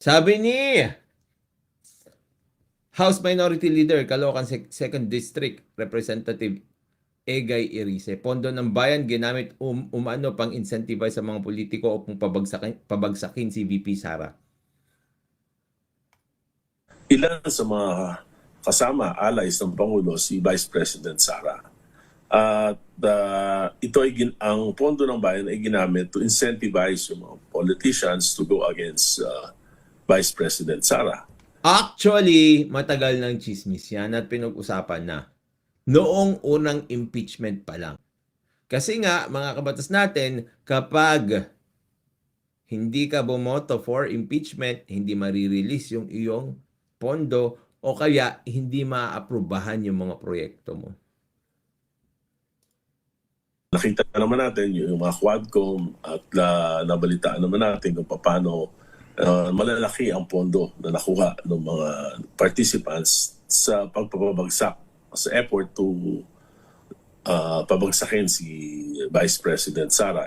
Sabi ni House Minority Leader, Caloocan 2nd District Representative Egay Irice, pondo ng bayan ginamit umano pang incentivize sa mga politiko upang pabagsakin si VP Sara. Ilan sa mga kasama, allies ng Pangulo, si Vice President Sara. At ang pondo ng bayan ay ginamit to incentivize yung mga politicians to go against Vice President Sara. Actually, matagal ng chismis yan at pinag-usapan na noong unang impeachment pa lang. Kasi nga, mga kabatas natin, kapag hindi ka bumoto for impeachment, hindi marirelease yung iyong pondo o kaya hindi maaprubahan yung mga proyekto mo. Nakita naman natin yung mga Quadcom at nabalitaan naman natin kung paano malalaki ang pondo na nakuha ng mga participants sa pagpapabagsak, sa effort to pabagsakin si Vice President Sara.